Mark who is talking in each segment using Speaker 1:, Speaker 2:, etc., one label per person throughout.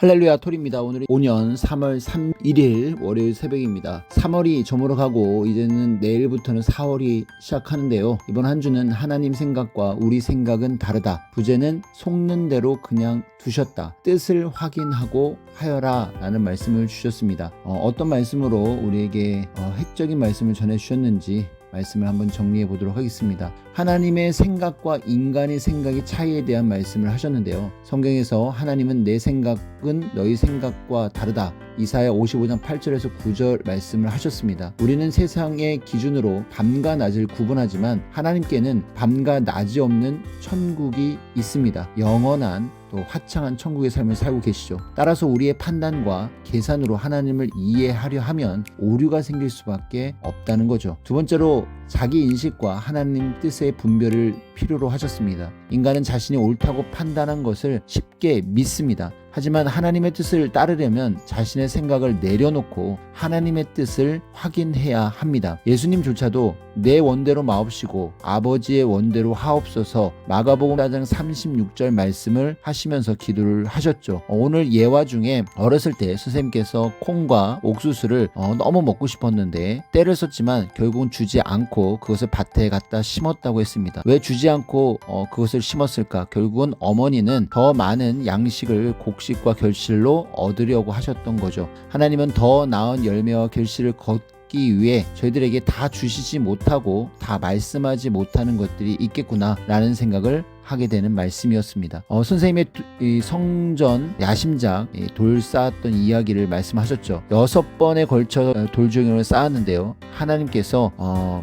Speaker 1: 할렐루야 톨입니다. 오늘이 5년 3월 31일 월요일 새벽입니다. 3월이 저물어가고 이제는 내일부터는 4월이 시작하는데요. 이번 한 주는 하나님 생각과 우리 생각은 다르다. 부제는 속는 대로 그냥 두셨다. 뜻을 확인하고 하여라 라는 말씀을 주셨습니다. 어떤 말씀으로 우리에게 핵적인 말씀을 전해주셨는지 말씀을 한번 정리해 보도록 하겠습니다. 하나님의 생각과 인간의 생각의 차이에 대한 말씀을 하셨는데요. 성경에서 하나님은 내 생각은 너희 생각과 다르다. 이사야 55장 8절에서 9절 말씀을 하셨습니다. 우리는 세상의 기준으로 밤과 낮을 구분하지만 하나님께는 밤과 낮이 없는 천국이 있습니다. 영원한 또 화창한 천국의 삶을 살고 계시죠. 따라서 우리의 판단과 계산으로 하나님을 이해하려 하면 오류가 생길 수밖에 없다는 거죠. 두 번째로 자기 인식과 하나님 뜻의 분별을 필요로 하셨습니다. 인간은 자신이 옳다고 판단한 것을 쉽게 믿습니다. 하지만 하나님의 뜻을 따르려면 자신의 생각을 내려놓고 하나님의 뜻을 확인해야 합니다. 예수님조차도 내 원대로 마옵시고 아버지의 원대로 하옵소서 마가복음 4장 36절 말씀을 하시면서 기도를 하셨죠. 오늘 예화 중에 어렸을 때 선생님께서 콩과 옥수수를 너무 먹고 싶었는데 때를 썼지만 결국은 주지 않고 그것을 밭에 갖다 심었다고 했습니다. 왜 주지 않고 그것을 심었을까? 결국은 어머니는 더 많은 양식을 곡식과 결실로 얻으려고 하셨던 거죠. 하나님은 더 나은 열매와 결실을 기 위해 저희들에게 다 주시지 못하고 다 말씀하지 못하는 것들이 있겠구나 라는 생각을 하게 되는 말씀이었습니다. 선생님의 이 성전 야심작 돌 쌓았던 이야기를 말씀하셨죠. 6번에 걸쳐 돌조경을 쌓았는데요. 하나님께서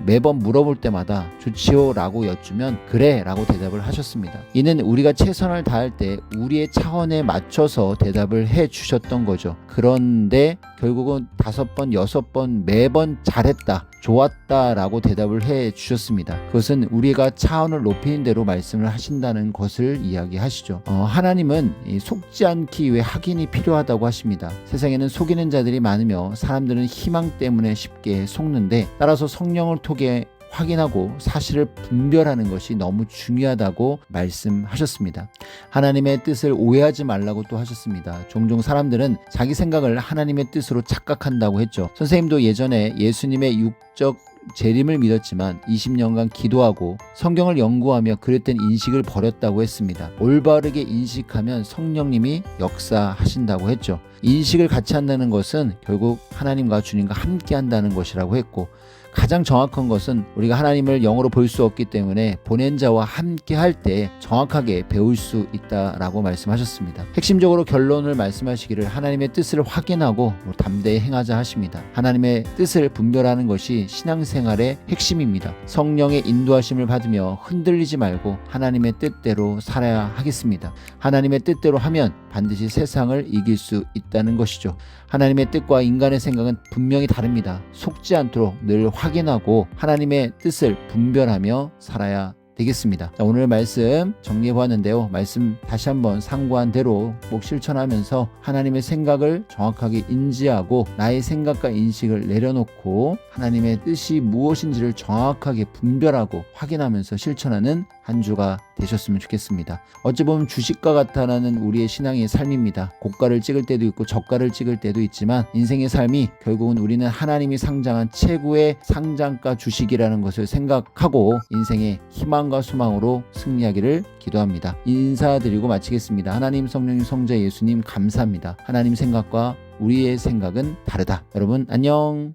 Speaker 1: 매번 물어볼 때마다 좋지요 라고 여쭈면 그래 라고 대답을 하셨습니다. 이는 우리가 최선을 다할 때 우리의 차원에 맞춰서 대답을 해 주셨던 거죠. 그런데 결국은 5번, 6번 매번 잘했다, 좋았다 라고 대답을 해 주셨습니다. 그것은 우리가 차원을 높이는 대로 말씀을 하신다는 것을 이야기하시죠. 하나님은 속지 않기 위해 확인이 필요하다고 하십니다. 세상에는 속이는 자들이 많으며 사람들은 희망 때문에 쉽게 속는데 따라서 성령을 통해 확인하고 사실을 분별하는 것이 너무 중요하다고 말씀하셨습니다. 하나님의 뜻을 오해하지 말라고 또 하셨습니다. 종종 사람들은 자기 생각을 하나님의 뜻으로 착각한다고 했죠. 선생님도 예전에 예수님의 육적 재림을 믿었지만 20년간 기도하고 성경을 연구하며 그랬던 인식을 버렸다고 했습니다. 올바르게 인식하면 성령님이 역사하신다고 했죠. 인식을 같이 한다는 것은 결국 하나님과 주님과 함께 한다는 것이라고 했고, 가장 정확한 것은 우리가 하나님을 영으로 볼 수 없기 때문에 보낸 자와 함께 할 때 정확하게 배울 수 있다라고 말씀하셨습니다. 핵심적으로 결론을 말씀하시기를 하나님의 뜻을 확인하고 담대히 행하자 하십니다. 하나님의 뜻을 분별하는 것이 신앙생활의 핵심입니다. 성령의 인도하심을 받으며 흔들리지 말고 하나님의 뜻대로 살아야 하겠습니다. 하나님의 뜻대로 하면 반드시 세상을 이길 수 있다는 것이죠. 하나님의 뜻과 인간의 생각은 분명히 다릅니다. 속지 않도록 늘 확인하고 하나님의 뜻을 분별하며 살아야 되겠습니다. 자, 오늘 말씀 정리해 보았는데요. 말씀 다시 한번 상고한 대로 꼭 실천하면서 하나님의 생각을 정확하게 인지하고 나의 생각과 인식을 내려놓고 하나님의 뜻이 무엇인지를 정확하게 분별하고 확인하면서 실천하는 한 주가 되셨으면 좋겠습니다. 어찌 보면 주식과 같다라는 우리의 신앙의 삶입니다. 고가를 찍을 때도 있고 저가를 찍을 때도 있지만 인생의 삶이 결국은 우리는 하나님이 상장한 최고의 상장가 주식이라는 것을 생각하고 인생의 희망과 소망으로 승리하기를 기도합니다. 인사드리고 마치겠습니다. 하나님, 성령님, 성자 예수님 감사합니다. 하나님 생각과 우리의 생각은 다르다. 여러분 안녕.